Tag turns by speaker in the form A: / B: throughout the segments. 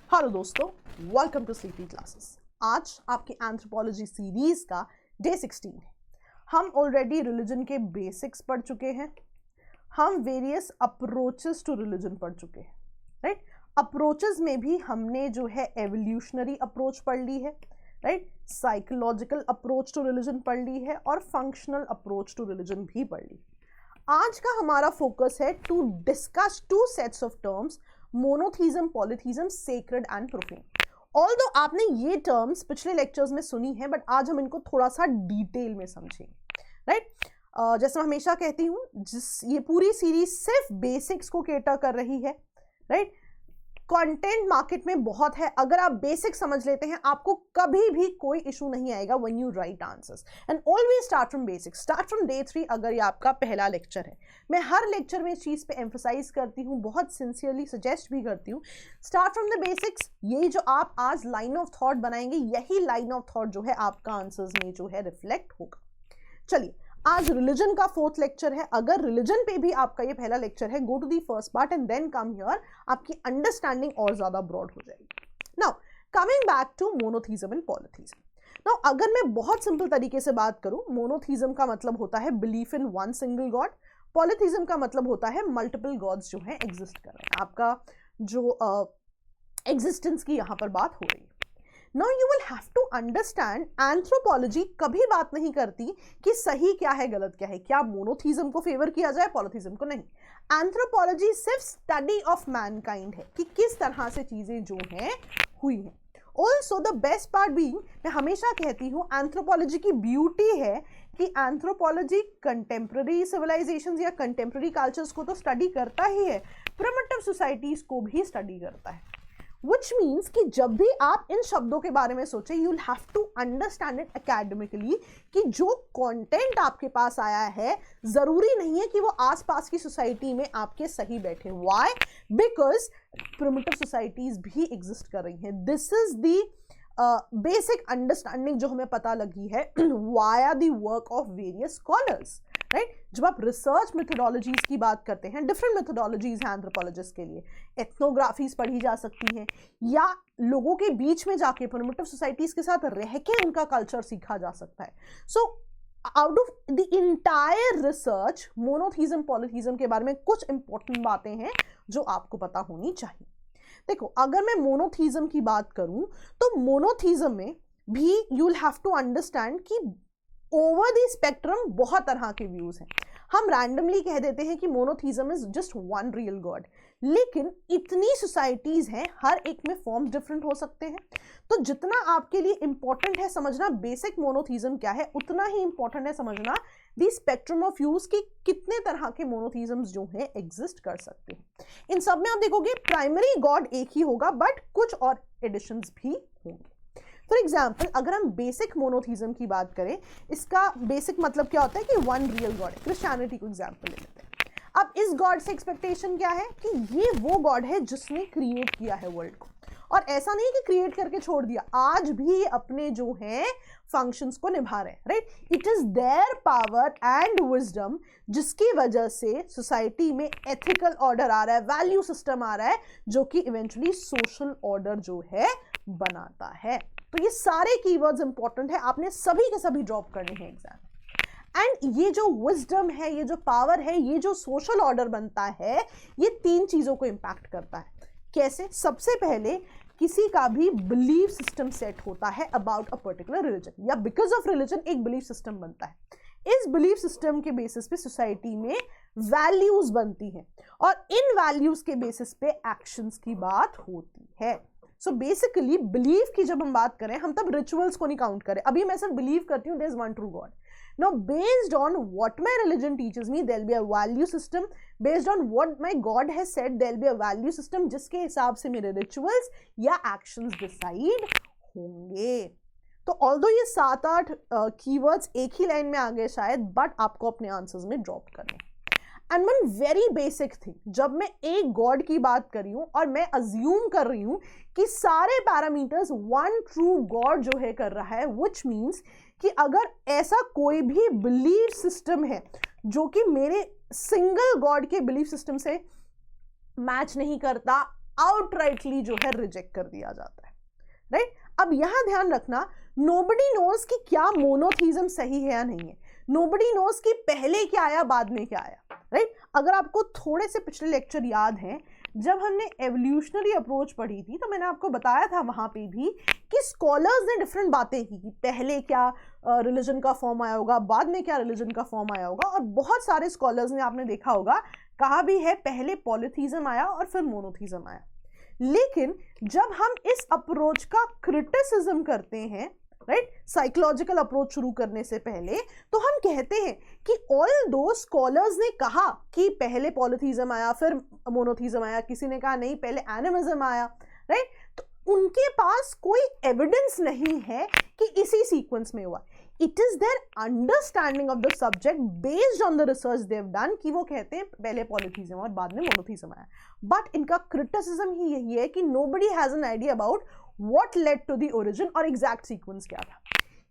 A: Hello दोस्तों, welcome to sleepy classes. आज आपकी एंथ्रोपोलॉजी सीरीज का डे 16 है। हम ऑलरेडी रिलीजन के बेसिक्स पढ़ चुके हैं, हम वेरियस अप्रोचेस टू रिलीजन पढ़ चुके हैं, राइट। अप्रोचेस में भी हमने जो है एवोल्यूशनरी अप्रोच पढ़ ली है, right, psychological approach to religion पढ़ ली है और फंक्शनल अप्रोच टू रिलीजन भी पढ़ ली। आज का हमारा फोकस है to discuss two sets of terms, monotheism, polytheism, sacred and profane. Although आपने ये टर्म्स पिछले लेक्चर्स में सुनी है, बट आज हम इनको थोड़ा सा डिटेल में समझेंगे, राइट। जैसे मैं हमेशा कहती हूँ, ये पूरी सीरीज सिर्फ बेसिक्स को केटर कर रही है, राइट। कंटेंट मार्केट में बहुत है, अगर आप बेसिक समझ लेते हैं आपको कभी भी कोई इशू नहीं आएगा when you right answers. And always start from basics, start from day 3। अगर ये आपका पहला लेक्चर है, मैं हर लेक्चर में इस चीज़ पे एम्फसाइज करती हूँ, बहुत सिंसियरली सजेस्ट भी करती हूँ, स्टार्ट फ्रॉम द बेसिक्स। ये जो आप आज लाइन ऑफ थॉट बनाएंगे, यही लाइन ऑफ थॉट जो है आपका आंसर्स में जो है रिफ्लेक्ट होगा। चलिए, आज रिलीजन का 4th लेक्चर है। अगर रिलीजन पे भी आपका ये पहला लेक्चर है, go to the first part and then come here, आपकी अंडरस्टैंडिंग और ज्यादा ब्रॉड हो जाएगी। Now coming back to monotheism and polytheism. Now अगर मैं बहुत सिंपल तरीके से बात करूं, मोनोथीज्म का मतलब होता है belief in one single God, polytheism का मतलब होता है मल्टीपल गॉड्स जो है एग्जिस्ट कर रहे हैं। आपका जो एग्जिस्टेंस की यहां पर बात हो रही है। Now you will have to understand, anthropology कभी बात नहीं करती कि सही क्या है गलत क्या है, क्या मोनोथीज्म को फेवर किया जाए पॉलीथीज्म को, नहीं। एंथ्रोपोलॉजी सिर्फ स्टडी ऑफ मैनकाइंड है कि किस तरह से चीजें जो हैं हुई हैं। Also the best part being, मैं हमेशा कहती हूँ एंथ्रोपोलॉजी की ब्यूटी है कि एंथ्रोपोलॉजी कंटेम्प्रेरी सिविलाइजेशंस या कंटेम्प्रेरी कल्चर्स को तो स्टडी करता ही है, प्रिमिटिव सोसाइटीज को भी स्टडी करता है। Which means कि जब भी आप इन शब्दों के बारे में सोचें, you'll have to understand it academically कि जो कंटेंट आपके पास आया है जरूरी नहीं है कि वो आसपास की सोसाइटी में आपके सही बैठे। Why? Because primitive societies भी एग्जिस्ट कर रही हैं। This is the basic understanding जो हमें पता लगी है via the work of various scholars, right. जब आप रिसर्च मेथोडोलॉजीज की बात करते हैं, डिफरेंट मेथोडोलॉजीज हैं एंथ्रोपोलॉजिस्ट के लिए। एथनोग्राफीज पढ़ी जा सकती हैं या लोगों के बीच में जाके प्रिमिटिव सोसाइटीज के साथ रह के उनका कल्चर सीखा जा सकता है। So out of the entire research, monotheism polytheism के बारे में कुछ इंपॉर्टेंट बातें हैं जो आपको पता होनी चाहिए। देखो, अगर मैं मोनोथीज्म की बात करूं तो मोनोथीज्म में भी you will have to understand कि ओवर द स्पेक्ट्रम बहुत तरह के व्यूज हैं। हम रैंडमली कह देते हैं कि monotheism is just one real God, लेकिन इतनी सोसाइटीज हैं, हर एक में फॉर्म्स डिफरेंट हो सकते हैं। तो जितना आपके लिए इंपॉर्टेंट है समझना बेसिक मोनोथीज्म क्या है, उतना ही इंपॉर्टेंट है समझना द स्पेक्ट्रम ऑफ व्यूज की कितने तरह के मोनोथीज्म्स जो हैं एग्जिस्ट कर सकते हैं। इन सब में आप देखोगे प्राइमरी गॉड एक ही होगा, बट कुछ और एडिशंस भी होंगे। फॉर एग्जाम्पल, अगर हम बेसिक मोनोथीज्म की बात करें, इसका बेसिक मतलब क्या होता है कि वन रियल गॉड है। क्रिश्चियनिटी को एग्जाम्पल ले लेते हैं। अब इस गॉड से एक्सपेक्टेशन क्या है कि ये वो गॉड है जिसने क्रिएट किया है वर्ल्ड को, और ऐसा नहीं कि क्रिएट करके छोड़ दिया, आज भी अपने जो है फंक्शंस को निभा रहे हैं, right. It is their power and wisdom जिसकी वजह से सोसाइटी में एथिकल ऑर्डर आ रहा है, वैल्यू सिस्टम आ रहा है, जो कि इवेंचुअली सोशल ऑर्डर जो है बनाता है। तो ये सारे कीवर्ड्स इंपॉर्टेंट है, आपने सभी के सभी ड्रॉप करने हैं एग्जाम। एंड ये जो विजडम है, ये जो पावर है, ये जो सोशल ऑर्डर बनता है, ये 3 चीजों को इंपैक्ट करता है। कैसे? सबसे पहले किसी का भी बिलीफ सिस्टम सेट होता है अबाउट अ पर्टिकुलर रिलीजन, या बिकॉज ऑफ रिलीजन एक बिलीफ सिस्टम बनता है। इस बिलीफ सिस्टम के बेसिस पे सोसाइटी में वैल्यूज बनती हैं, और इन वैल्यूज के बेसिस पे एक्शंस की बात होती है। सो बेसिकली बिलीव की जब हम बात करें, हम तब रिचुअल्स को नहीं काउंट करें। अभी मैं सिर्फ बिलीव करती हूँ there is one true God. Now based on what my religion teachers me, there will be a value system. Based on what my God has said, there will be a value system, जिसके हिसाब से मेरे rituals या actions decide होंगे। तो although ये 7-8 keywords एक ही line में आ गए शायद, बट आपको अपने आंसर्स में ड्रॉप करने। And one very basic thing, जब मैं एक गॉड की बात कर रही हूं और मैं अज्यूम कर रही हूं कि सारे पैरामीटर्स वन ट्रू गॉड जो है कर रहा है, विच मीन्स कि अगर ऐसा कोई भी बिलीफ सिस्टम है जो कि मेरे सिंगल गॉड के बिलीफ सिस्टम से मैच नहीं करता, आउटराइटली जो है रिजेक्ट कर दिया जाता है, राइट। अब यहां ध्यान रखना, नोबडी नोज कि क्या मोनोथीज्म सही है या नहीं है, नोबडी नोज कि पहले क्या आया बाद में क्या आया, राइट। अगर आपको थोड़े से पिछले लेक्चर याद हैं, जब हमने एवोल्यूशनरी अप्रोच पढ़ी थी तो मैंने आपको बताया था वहां पे भी कि स्कॉलर्स ने डिफरेंट बातें की कि पहले क्या रिलीजन का फॉर्म आया होगा, बाद में क्या रिलीजन का फॉर्म आया होगा, और बहुत सारे स्कॉलर्स ने, आपने देखा होगा, कहा भी है पहले पॉलीथीज्म आया और फिर मोनोथीज्म आया। लेकिन जब हम इस अप्रोच का क्रिटिसिज्म करते हैं, राइट, साइकोलॉजिकल अप्रोच शुरू करने से पहले, तो हम कहते हैं कि ऑल दो स्कॉलर्स ने कहा कि पहले पॉलीथीज्म आया फिर मोनोथीज्म आया, किसी ने कहा नहीं पहले एनिमिज्म आया, राइट, तो उनके पास कोई एविडेंस नहीं है कि इसी सीक्वेंस में हुआ। It is their understanding of the subject based on the research they have done कि वो कहते हैं पहले पॉलीथीज्म और बाद में मोनोथीज्म आया। बट इनका क्रिटिसिज्म ही यही है कि nobody has an idea about what led to the origin और एग्जैक्ट सीक्वेंस क्या था।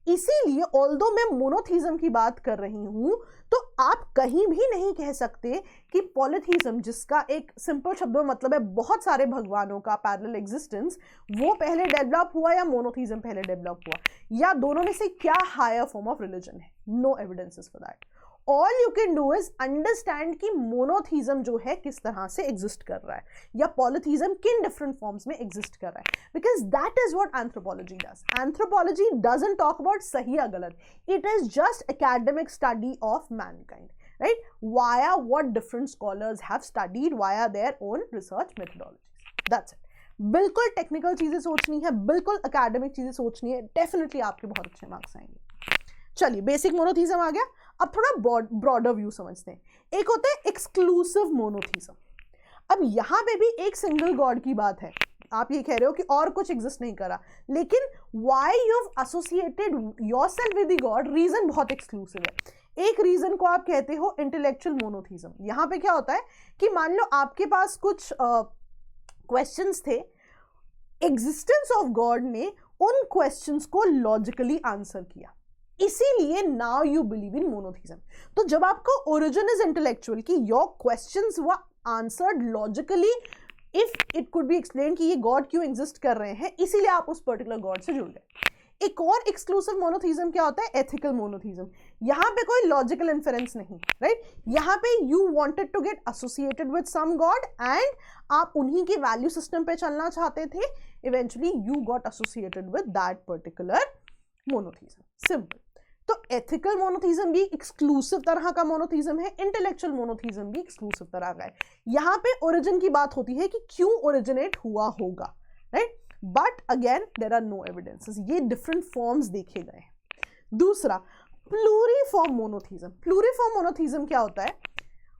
A: इसीलिए ऑल्दो मैं मोनोथीज्म की बात कर रही हूं, तो आप कहीं भी नहीं कह सकते कि पॉलीथीज्म, जिसका एक सिंपल शब्दों में मतलब है बहुत सारे भगवानों का पैरेलल एग्जिस्टेंस, वो पहले डेवलप हुआ या मोनोथीज्म पहले डेवलप हुआ, या दोनों में से क्या हायर फॉर्म ऑफ रिलीजन है। No evidences for that. All you can do is understand कि मोनोथीज्म जो है किस तरह से एग्जिस्ट कर रहा है, या पॉलीथीज्म किन डिफरेंट फॉर्म्स में एग्जिस्ट कर रहा है, because that is what anthropology does. Anthropology doesn't talk about सही या गलत, it is just academic study of Mankind, right, via what different scholars have studied via their own research methodologies. That's it. बिल्कुल technical चीजें सोचनी है, बिल्कुल academic चीजें सोचनी है, डेफिनेटली आपके बहुत अच्छे मार्क्स आएंगे। चलिए, बेसिक मोनोथीज्म आ गया। अब थोड़ा ब्रॉडर व्यू समझते हैं। एक होता है एक्सक्लूसिव मोनोथीज्म। अब यहां पे भी एक सिंगल गॉड की बात है, आप ये कह रहे हो कि और कुछ एग्जिस्ट नहीं करा, लेकिन why you have associated yourself with the God, reason बहुत एक्सक्लूसिव है। एक रीजन को आप कहते हो इंटेलेक्चुअल मोनोथीज्म। यहां पे क्या होता है कि मान लो आपके पास कुछ क्वेश्चंस थे, एग्जिस्टेंस ऑफ गॉड ने उन क्वेश्चंस को लॉजिकली आंसर किया, इसीलिए now you believe in monotheism. तो जब आपका ओरिजिन इज इंटेलेक्चुअल कि your questions were answered logically, if it could be explain कि ये गॉड क्यों एग्जिस्ट कर रहे हैं, इसीलिए आप उस पर्टिकुलर गॉड से जुड़ गए। एक और एक्सक्लूसिव मोनोथीज्म क्या होता है, एथिकल मोनोथीज्म। यहां पे कोई लॉजिकल इन्फेरेंस नहीं, राइट, यहां पे you wanted to get associated with some God and आप उन्हीं के वैल्यू सिस्टम पे चलना चाहते थे, eventually you got associated with that particular monotheism. Simple. तो एथिकल मोनोथीज्म भी एक्सक्लूसिव तरह का मोनोथीज्म है, इंटेलेक्चुअल मोनोथीज्म भी एक्सक्लूसिव तरह का है। यहां पे ओरिजिन की बात होती है कि क्यों ओरिजिनेट हुआ होगा, right, but again there are no evidences, ये डिफरेंट फॉर्म्स देखे गए हैं। दूसरा, प्लूरीफॉर्म मोनोथीज्म। प्लूरीफॉर्म मोनोथीज्म क्या होता है,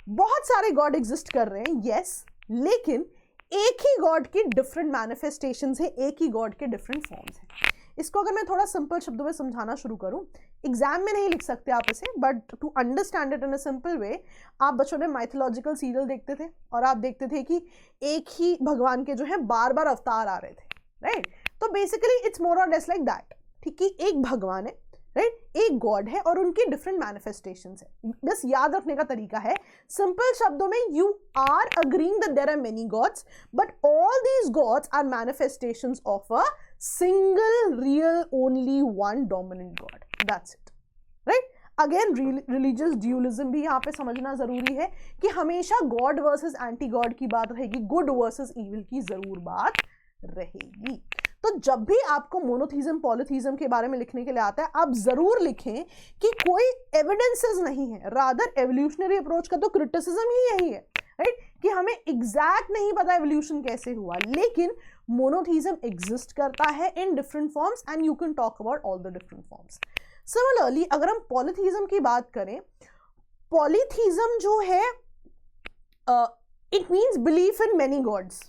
A: बहुत सारे गॉड एग्जिस्ट कर रहे हैं, यस, लेकिन एक ही गॉड की डिफरेंट मैनिफेस्टेशंस है, एक ही गॉड के डिफरेंट फॉर्म्स हैं। इसको अगर मैं थोड़ा सिंपल शब्दों में समझाना शुरू करूं, एग्जाम में नहीं लिख सकते आप इसे, but to understand it in a simple way, आप बच्चों में माइथोलॉजिकल सीरियल देखते थे और आप देखते थे कि एक ही भगवान के जो है बार बार अवतार आ रहे थे, राइट। तो बेसिकली इट्स मोर और लेस लाइक दैट, ठीक है, एक भगवान है, राइट, एक गॉड है और उनकी डिफरेंट मैनिफेस्टेशंस है। बस याद रखने का तरीका है, सिंपल शब्दों में, you are agreeing that there are many gods, but all these gods are manifestations of a single real only one dominant god, that's it, right. Again religious dualism भी यहाँ पे समझना जरूरी है कि हमेशा गॉड वर्सेस एंटी गॉड की बात रहेगी, गुड वर्सेस इविल की जरूर बात रहेगी। तो जब भी आपको मोनोथीज्म पॉलीथीज्म के बारे में लिखने के लिए आता है, आप जरूर लिखें कि कोई एविडेंसेस नहीं है, रादर एवोल्यूशनरी अप्रोच का तो क्रिटिसिज्म ही यही है, राइट, कि हमें एग्जैक्ट नहीं पता एवोल्यूशन कैसे हुआ, लेकिन मोनोथीज्म एग्जिस्ट करता है in different forms and you can talk about all the different forms. Similarly अगर हम पॉलीथीज्म की बात करें, पॉलीथीज्म जो है it means belief in many God's,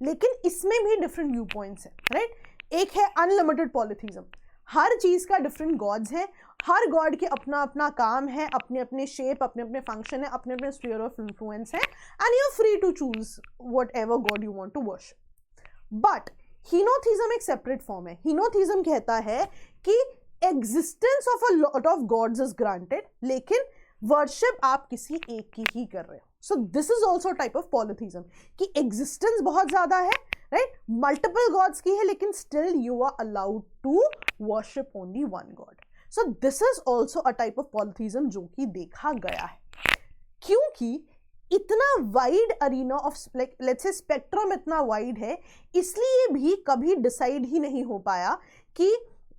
A: लेकिन इसमें भी डिफरेंट व्यू पॉइंट्स हैं, राइट। एक है अनलिमिटेड पॉलीथीज्म, हर चीज का डिफरेंट गॉड्स हैं, हर गॉड के अपना अपना काम है, अपने अपने शेप, अपने अपने फंक्शन है, अपने अपने स्फीयर ऑफ इन्फ्लुएंस है, and you are free to choose whatever god you want to worship. But henotheism एक सेपरेट फॉर्म है। हीनोथीज्म कहता है कि existence of a lot of gods is granted, लेकिन वर्शिप आप किसी एक की ही कर रहे हो। So this is also type of polytheism कि एग्जिस्टेंस बहुत ज्यादा है, राइट, मल्टीपल गॉड्स की है, लेकिन still you are allowed to worship only one god. So this is also a type of polytheism जो कि देखा गया है. क्योंकि इतना wide arena of let's say spectrum इतना वाइड है, इसलिए भी कभी डिसाइड ही नहीं हो पाया कि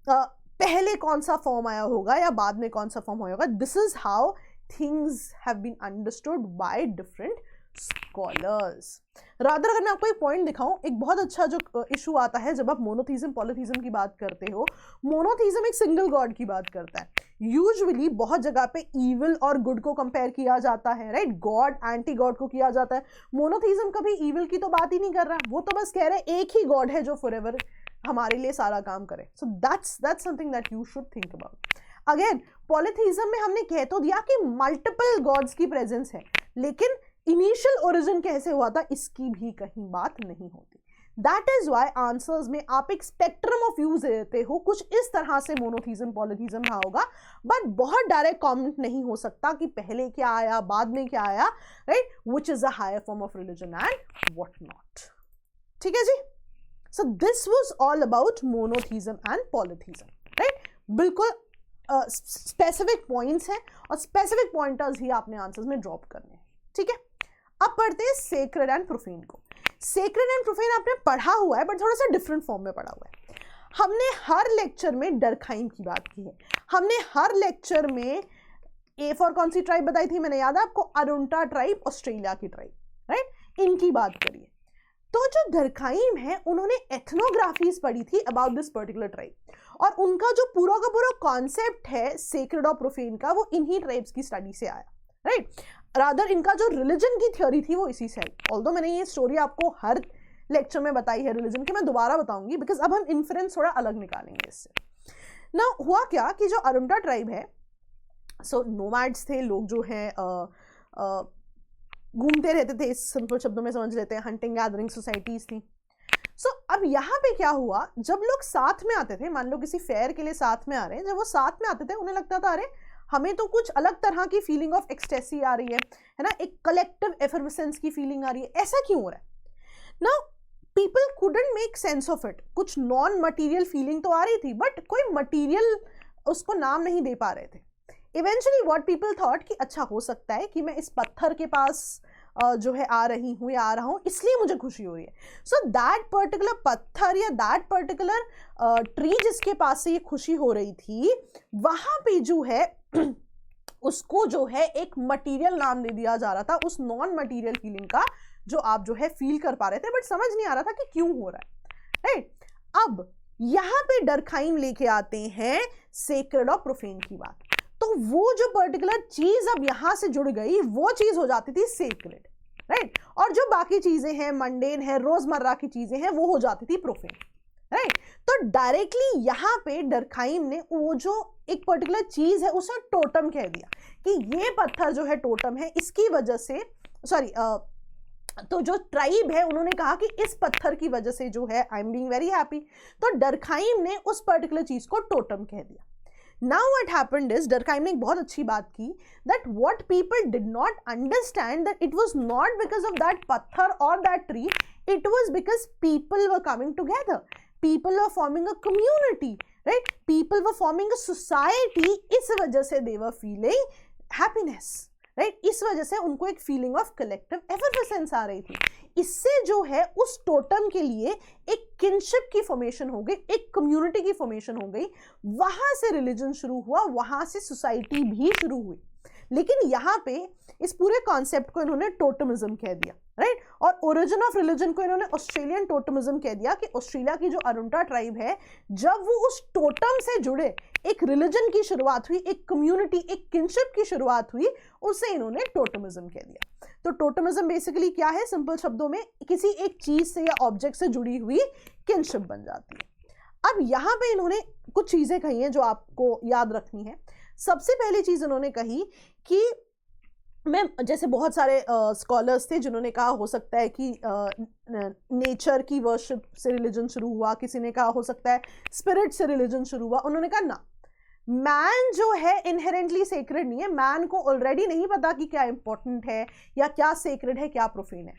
A: पहले कौन सा फॉर्म आया होगा या बाद में कौन सा फॉर्म होगा. This is how things have been understood by different scholars. Rather अगर मैं आपको एक पॉइंट दिखाऊं, एक बहुत अच्छा जो इशू आता है जब आप मोनोथीज्म पॉलीथीज्म की बात करते हो, मोनोथीज्म एक सिंगल गॉड की बात करता है. यूजुअली बहुत जगह पे ईविल और गुड को कंपेयर किया जाता है, राइट, गॉड एंटी गॉड को किया जाता है. मोनोथीज्म कभी ईविल की तो बात ही नहीं कर रहा, वो तो बस कह रहे हैं एक ही गॉड है जो फॉरएवर हमारे लिए सारा काम करे. So that's something that you should think about. Again polytheism में हमने कह तो दिया कि मल्टीपल गॉड्स की प्रेजेंस है, लेकिन इनिशियल ओरिजिन कैसे हुआ था इसकी भी कहीं बात नहीं होती. दैट इज वाई आंसर्स में आप एक स्पेक्ट्रम ऑफ व्यूज देते हो, कुछ इस तरह से मोनोथीज्म पॉलीथीज्म रहा होगा, बट बहुत डायरेक्ट कमेंट नहीं हो सकता कि पहले क्या आया बाद में क्या आया, right, which is a higher form of religion and what not. ठीक है जी. So this was all about monotheism and polytheism, right. बिल्कुल स्पेसिफिक पॉइंट्स हैं और स्पेसिफिक पॉइंटर्स ही आपने आंसर्स में ड्रॉप करने हैं. ठीक है. अब पढ़ते हैं सेक्रेड एंड प्रोफेन को. सेक्रेड एंड प्रोफेन आपने पढ़ा हुआ है, बट थोड़ा सा डिफरेंट फॉर्म में पढ़ा हुआ है. हमने हर लेक्चर में डरखाइम की बात की है. हमने हर लेक्चर में ए फॉर कौन सी ट्राइब बताई थी, मैंने याद है आपको, अरुंटा ट्राइब, ऑस्ट्रेलिया की ट्राइब, राइट, इनकी बात करिए. तो जो दरखाइम है उन्होंने एथनोग्राफीज पढ़ी थी अबाउट दिस पर्टिकुलर ट्राइब, और उनका जो पूरा का पूरा कॉन्सेप्ट है सेक्रेड और प्रोफेन का, वो इन्हीं ट्राइब्स की स्टडी से आया, राइट. रादर इनका जो रिलीजन की थ्योरी थी वो इसी से आई. ऑल्दो मैंने ये स्टोरी आपको हर लेक्चर में बताई है रिलीजन की, मैं दोबारा बताऊंगी बिकॉज अब हम इन्फ्रेंस थोड़ा अलग निकालेंगे इससे. ना हुआ क्या कि जो अरुंटा ट्राइब है, सो नोमैड्स थे लोग, जो है घूमते रहते थे, इस सिंपल शब्दों में समझ लेते हैं, हंटिंग गैदरिंग सोसाइटीज थी. सो अब यहाँ पे क्या हुआ, जब लोग साथ में आते थे, मान लो किसी फेयर के लिए साथ में आ रहे हैं, जब वो साथ में आते थे उन्हें लगता था अरे हमें तो कुछ अलग तरह की फीलिंग ऑफ एक्सटेसी आ रही है ना, एक कलेक्टिव एफर्वेसेंस की फीलिंग आ रही है. ऐसा क्यों हो रहा है ना? People couldn't make sense of it. कुछ नॉन मटीरियल फीलिंग तो आ रही थी, बट कोई मटीरियल उसको नाम नहीं दे पा रहे थे. इवेंचुअली व्हाट पीपल थॉट कि अच्छा हो सकता है कि मैं इस पत्थर के पास जो है आ रही हूँ या आ रहा हूँ, इसलिए मुझे खुशी हो रही है. सो दैट पर्टिकुलर पत्थर या दैट पर्टिकुलर ट्री जिसके पास से ये खुशी हो रही थी, वहां पे जो है उसको जो है एक मटेरियल नाम दे दिया जा रहा था, उस नॉन मटेरियल फीलिंग का, जो आप जो है फील कर पा रहे थे, बट समझ नहीं आ रहा था कि क्यों हो रहा है, राइट. अब यहां पे डरखाइम लेके आते हैं सेक्रेड और प्रोफेन की बात. तो वो जो पर्टिकुलर चीज अब यहां से जुड़ गई, वो चीज हो जाती थी सेक्रेड, राइट, और जो बाकी चीजें हैं, मंडेन है, रोजमर्रा की चीजें हैं, वो हो जाती थी प्रोफेन, राइट. तो डायरेक्टली यहां पे डरखाइम ने वो जो एक पर्टिकुलर चीज है उसे टोटम कह दिया कि ये पत्थर जो है टोटम है, इसकी वजह से, सॉरी, तो जो ट्राइब है उन्होंने कहा कि इस पत्थर की वजह से जो है I am being very happy, तो डरखाइम ने उस पर्टिकुलर चीज को टोटम कह दिया. Now what happened is, Durkheim ने एक बहुत अच्छी बात की, that what people did not understand that it was not because of that पत्थर or that tree, it was because people were coming together, people were forming a community, right, people were forming a society. इस वजह से they were feeling happiness, right, इस वजह से उनको एक feeling of collective एफर्वेसेंस आ रही थी. इससे जो है उस टोटम के लिए एक किनशिप की फॉर्मेशन हो गई, एक कम्युनिटी की फॉर्मेशन हो गई, वहां से रिलीजन शुरू हुआ, वहां से सोसाइटी भी शुरू हुई. लेकिन यहाँ पे इस पूरे कॉन्सेप्ट को इन्होंने टोटमिज्म कह दिया, राइट, और ओरिजिन ऑफ रिलीजन को इन्होंने ऑस्ट्रेलियन टोटमिज्म कह दिया कि ऑस्ट्रेलिया की जो अरुंटा ट्राइब है, जब वो उस टोटम से जुड़े, एक रिलीजन की शुरुआत हुई, एक कम्युनिटी, एक किनशिप की शुरुआत हुई, उसे इन्होंने टोटमिज्म कह दिया. तो टोटमिज्म बेसिकली क्या है, सिंपल शब्दों में किसी एक चीज से या ऑब्जेक्ट से जुड़ी हुई किनशिप बन जाती है. अब यहाँ पे इन्होंने कुछ चीजें कही हैं जो आपको याद रखनी है. सबसे पहली चीज उन्होंने कही कि मैं, जैसे बहुत सारे स्कॉलर्स थे जिन्होंने कहा हो सकता है कि नेचर की वर्शिप से रिलीजन शुरू हुआ, किसी ने कहा हो सकता है स्पिरिट से रिलीजन शुरू हुआ. उन्होंने कहा ना, मैन जो है इनहेरेंटली सेक्रेड नहीं है, मैन को ऑलरेडी नहीं पता कि क्या इंपॉर्टेंट है या क्या सेक्रेड है क्या प्रोफेन है।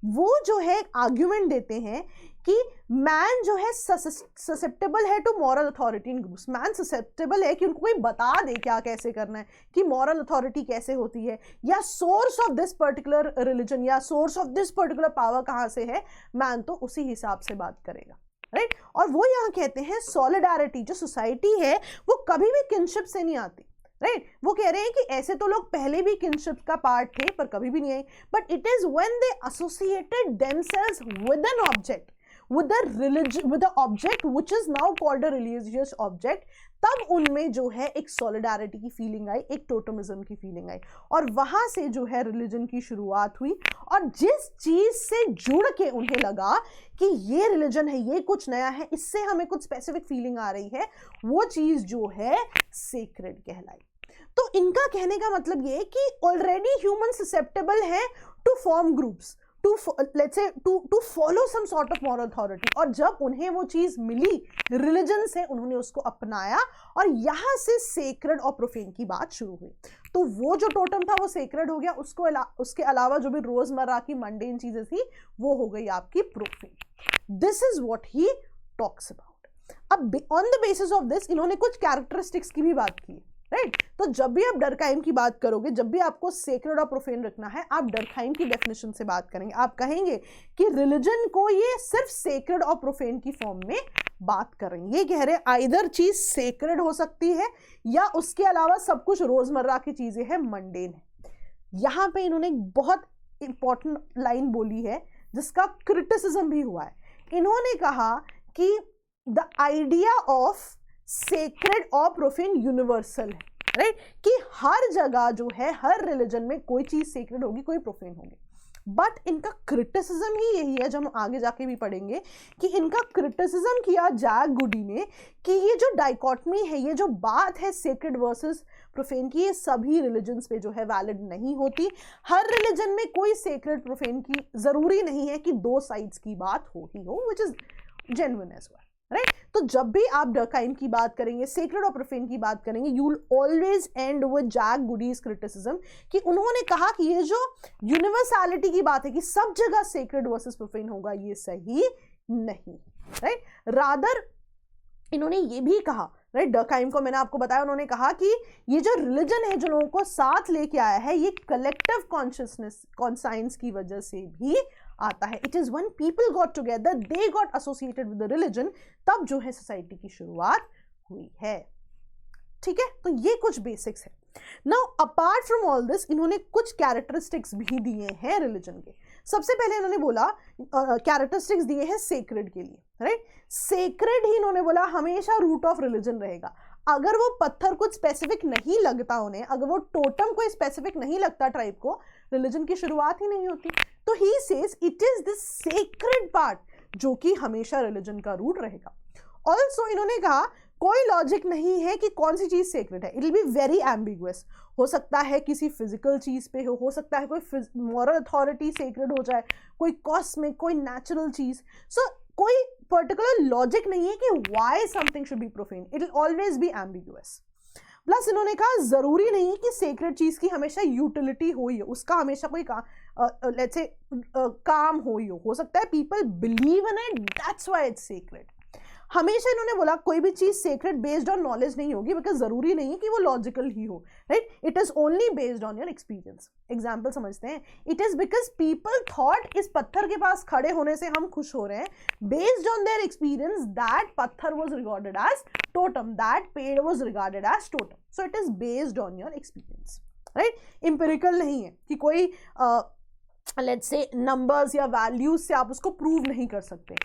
A: वो जो है आर्ग्यूमेंट देते हैं कि मैन जो है ससेप्टेबल है to moral authority in groups. Man susceptible है कि उनको कोई बता दे क्या कैसे करना है, कि मॉरल अथॉरिटी कैसे होती है, या source of this particular religion या source of this particular power कहाँ से है, मैन तो उसी हिसाब से बात करेगा, राइट। और वो यहाँ कहते हैं सॉलिडारिटी जो सोसाइटी है वो कभी भी किनशिप से नहीं आती, राइट। वो कह रहे हैं कि ऐसे तो लोग पहले भी किनशिप का पार्ट थे पर कभी भी नहीं आए, but it is when they associated themselves with an object, with the religion, with the object which is now called a religious object, तब उनमें जो है एक सॉलिडारिटी की फीलिंग आई, एक टोटमिज्म की फीलिंग आई, और वहां से जो है रिलीजन की शुरुआत हुई। और जिस चीज से जुड़ के उन्हें लगा कि ये रिलीजन है, ये कुछ नया है, इससे हमें कुछ स्पेसिफिक फीलिंग आ रही है, वो चीज जो है सेक्रेड कहलाई। तो इनका कहने का मतलब ये है कि ऑलरेडी ह्यूमन ससेप्टेबल है to form groups, to follow some sort of moral authority, और जब उन्हें वो चीज मिली रिलीजन से उन्होंने उसको अपनाया और यहां से सेक्रेड और प्रोफेन की बात शुरू हुई। तो वो जो टोटम था वो सेक्रेड हो गया, उसके अलावा जो भी रोजमर्रा की मंडेन चीजें थी वो हो गई आपकी profane. This is what he talks about. अब on the basis of this इन्होंने कुछ कैरेक्टरिस्टिक्स की भी बात की, राइट। तो जब भी आप डर्कहाइम की बात करोगे, जब भी आपको सेक्रेड और प्रोफेन रखना है, आप डर्कहाइम की डेफिनेशन से बात करेंगे। आप कहेंगे कि रिलीजन को ये सिर्फ सेक्रेड और प्रोफेन की फॉर्म में बात करेंगे। ये कह रहे आइदर चीज सेक्रेड हो सकती है या उसके अलावा सब कुछ रोजमर्रा की चीजें हैं, मंडेन है। यहां पे इन्होंने एक बहुत इंपॉर्टेंट लाइन बोली है जिसका क्रिटिसिज्म भी हुआ है। इन्होंने कहा कि द आइडिया ऑफ सेक्रेड और प्रोफेन यूनिवर्सल है, राइट, कि हर जगह जो है हर रिलीजन में कोई चीज सेक्रेड होगी, कोई प्रोफेन होगी। बट इनका क्रिटिसिज्म ही यही है, जो हम आगे जाके भी पढ़ेंगे, कि इनका क्रिटिसिज्म किया जैक गुडी ने कि ये जो डाइकोटमी है, ये जो बात है सेक्रेड वर्सेस प्रोफेन की, ये सभी रिलीजन्स पे जो है वैलिड नहीं होती। हर रिलीजन में कोई सेक्रेड प्रोफेन की जरूरी नहीं है कि दो साइड्स की बात हो ही हो, which is genuine as well, right. तो जब भी आप डर्कहाइम की बात करेंगे, सेक्रेड और प्रोफेन की बात करेंगे, you will always end with Jack Goody's criticism, कि उन्होंने कहा कि ये जो यूनिवर्सैलिटी की बात है कि सब जगह सेक्रेड वर्सेस प्रोफेन होगा, ये सही नहीं, राइट। रादर इन्होंने ये भी कहा, राइट, डर्कहाइम को मैंने आपको बताया, उन्होंने कहा कि ये जो रिलीजन है जो लोगों को साथ लेके आया है, ये कलेक्टिव कॉन्शियसनेस कॉन्साइंस की वजह से भी आता है। It is when people got together, they got associated with the religion, तब जो है सोसाइटी की शुरुआत हुई है, ठीक है। तो ये कुछ बेसिक्स है। Now apart from all this, इन्होंने कुछ कैरेक्टरिस्टिक्स भी दिए हैं रिलीजन के। सबसे पहले इन्होंने बोला कैरेक्टरिस्टिक्स दिए हैं सेक्रेड के लिए, राइट। सेक्रेड ही इन्होंने बोला हमेशा रूट ऑफ रिलीजन रहेगा। अगर वो पत्थर कुछ स्पेसिफिक नहीं लगता उन्हें, अगर वो टोटम कोई स्पेसिफिक नहीं लगता ट्राइब को, रिलीजन की शुरुआत ही नहीं होती। तो he says it is this sacred part जो कि हमेशा रिलीजन का रूट रहेगा। ऑल्सो इन्होंने कहा कोई लॉजिक नहीं है कि कौन सी चीज सेक्रेड है, it will be very ambiguous. हो सकता है किसी फिजिकल चीज पे हो सकता है कोई मॉरल अथॉरिटी सेक्रेड हो जाए, कोई कॉस्मिक, कोई नेचुरल चीज। सो कोई पर्टिकुलर लॉजिक नहीं है कि why something should be profane, it will always be ambiguous. Plus इन्होंने कहा जरूरी नहीं कि सेक्रेड चीज की हमेशा यूटिलिटी हो ही हो, उसका हमेशा कोई लेट्स से काम हो सकता है people believe in it, that's why it's sacred. हमेशा इन्होंने बोला कोई भी चीज सेक्रेड बेस्ड ऑन नॉलेज नहीं होगी, बिकॉज जरूरी नहीं है कि वो लॉजिकल ही हो, right. It is only based on your experience. Example समझते हैं, it is because people thought इस पत्थर के पास खड़े होने से हम खुश हो रहे हैं, based on their experience that पत्थर was regarded as totem, that पेड़ was regarded as totem. So it is based on your experience, right. Empirical नहीं है कि कोई लेट्स से नंबर्स या वैल्यूज से आप उसको प्रूव नहीं कर सकते।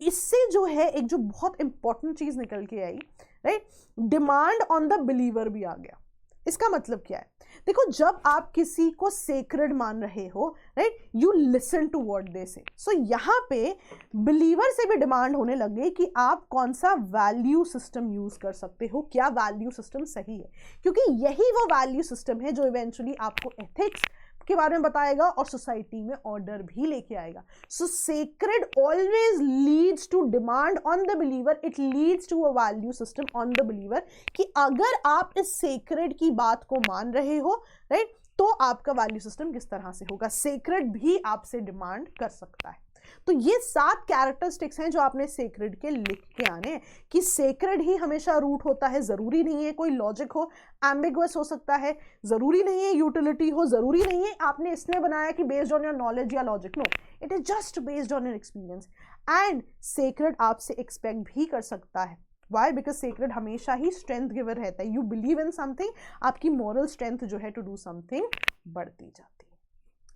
A: इससे जो है एक जो बहुत इंपॉर्टेंट चीज निकल के आई, right, demand on the believer भी आ गया। इसका मतलब क्या है, देखो जब आप किसी को सेक्रेड मान रहे हो, right, you listen to what they say. So यहाँ पे बिलीवर से भी डिमांड होने लगे कि आप कौन सा वैल्यू सिस्टम यूज कर सकते हो, क्या वैल्यू सिस्टम सही है, क्योंकि यही वो वैल्यू सिस्टम है जो इवेंचुअली आपको एथिक्स, के बारे में बताएगा और सोसाइटी में ऑर्डर भी लेके आएगा. So sacred always leads to demand on the believer, it leads to a value system on the believer कि अगर आप इस सेक्रेड की बात को मान रहे हो, राइट, तो आपका वैल्यू सिस्टम किस तरह से होगा. सेक्रेड भी आपसे डिमांड कर सकता है. तो ये 7 कैरेक्टरिस्टिक्स हैं जो आपने सेक्रेड के लिख के आने हैं कि सेक्रेड ही हमेशा रूट होता है, जरूरी नहीं है कोई लॉजिक हो, एम्बिगुअस हो सकता है, जरूरी नहीं है यूटिलिटी हो, जरूरी नहीं है आपने इसने बनाया कि बेस्ड ऑन योर नॉलेज या logic. No, it is just based on your experience. And sacred आपसे एक्सपेक्ट भी कर सकता है. वाई? बिकॉज सेक्रेड हमेशा ही स्ट्रेंथ गिवर रहता है. यू बिलीव इन समथिंग, आपकी मॉरल स्ट्रेंथ जो है टू डू समथिंग बढ़ती जाती है,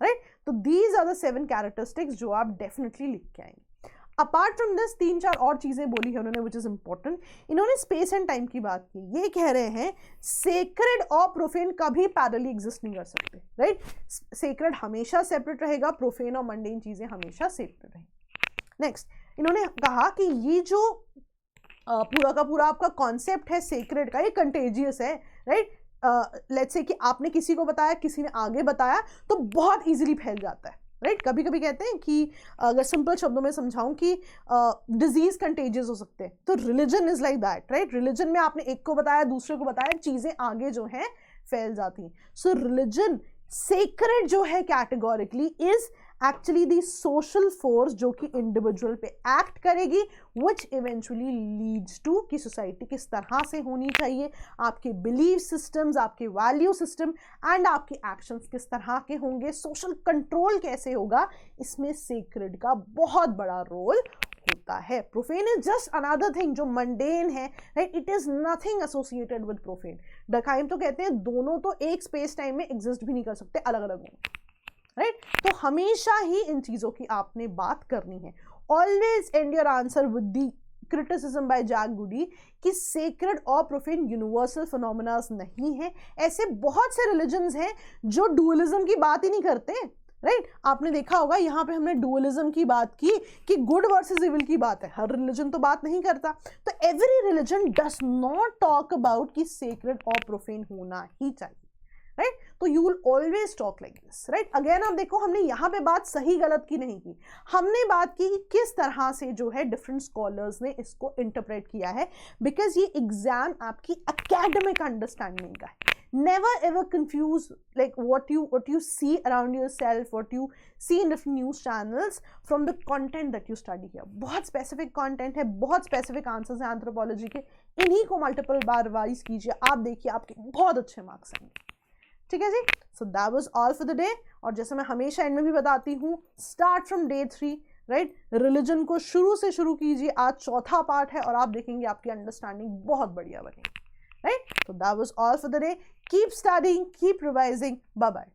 A: राइट. तो दीज आर द 7 कैरेक्टरिस्टिक्स जो आप डेफिनेटली लिख के आएंगे. अपार्ट फ्रॉम दिस 3-4 और चीजें बोली है उन्होंने विच इज इंपॉर्टेंट. इन्होंने स्पेस एंड टाइम की बात की. ये कह रहे हैं सेक्रेड और प्रोफेन कभी पैरेलली एग्जिस्ट नहीं कर सकते, राइट. सेक्रेड हमेशा सेपरेट रहेगा, प्रोफेन और मंडेन चीजें हमेशा सेपरेट रहेंगी. नेक्स्ट, इन्होंने कहा कि ये जो पूरा का पूरा आपका कॉन्सेप्ट है सेक्रेड का, ये कंटेजियस है, राइट. लेट्स से कि आपने किसी को बताया, किसी ने आगे बताया, तो बहुत इजीली फैल जाता है, राइट. कभी कभी कहते हैं कि अगर सिंपल शब्दों में समझाऊं कि डिजीज कंटेजियस हो सकते हैं, तो religion is like that, right. Religion में आपने एक को बताया, दूसरे को बताया, चीजें आगे जो हैं फैल जाती हैं. सो रिलीजन, सेक्रेड जो है categorically is actually the social force जो कि इंडिविजुअल पे एक्ट करेगी, विच इवेंचुअली लीड्स टू कि सोसाइटी किस तरह से होनी चाहिए, आपके बिलीव सिस्टम्स, आपके वैल्यू सिस्टम एंड आपके एक्शंस किस तरह के होंगे, सोशल कंट्रोल कैसे होगा, इसमें सेक्रेड का बहुत बड़ा रोल होता है. Profane is just another thing जो मंडेन है, right. It is nothing associated with profane. Durkheim तो कहते हैं दोनों तो एक स्पेस टाइम में एग्जिस्ट भी नहीं कर सकते, अलग अलग होंगे, राइट. तो हमेशा ही इन चीजों की आपने बात करनी है. Always end your answer with the criticism by Jack Goody कि सेक्रेड और प्रोफेन यूनिवर्सल फिनोमेना नहीं है. ऐसे बहुत से रिलीजन्स हैं जो डुअलिज्म की बात ही नहीं करते, राइट. आपने देखा होगा यहाँ पे हमने डुअलिज्म की बात की कि गुड वर्सेस इविल की बात है. हर रिलीजन तो बात नहीं करता. तो every religion does not talk about कि सेक्रेड और प्रोफेन होना ही चाहिए, राइट. तो you will always talk like this, right. Again आप देखो हमने यहाँ पे बात सही गलत की नहीं की, हमने बात की कि किस तरह से जो है डिफरेंट स्कॉलर्स ने इसको इंटरप्रेट किया है, बिकॉज ये एग्जाम आपकी एकेडमिक अंडरस्टैंडिंग का है. Never ever confuse like what you see around yourself, what you see in different news channels from the content that you study here. बहुत specific content है, बहुत specific answers हैं anthropology के, इन्हीं को मल्टीपल बार revise कीजिए, आप देखिए आपके बहुत अच्छे मार्क्स आएंगे. ठीक है जी. So that was all for the day. और जैसे मैं हमेशा एंड में भी बताती हूँ, start from day 3, right. Religion को शुरू से शुरू कीजिए. आज चौथा पार्ट है और आप देखेंगे आपकी अंडरस्टैंडिंग बहुत बढ़िया बनेगी, right. So that was all for the day. Keep studying, keep revising. Bye bye.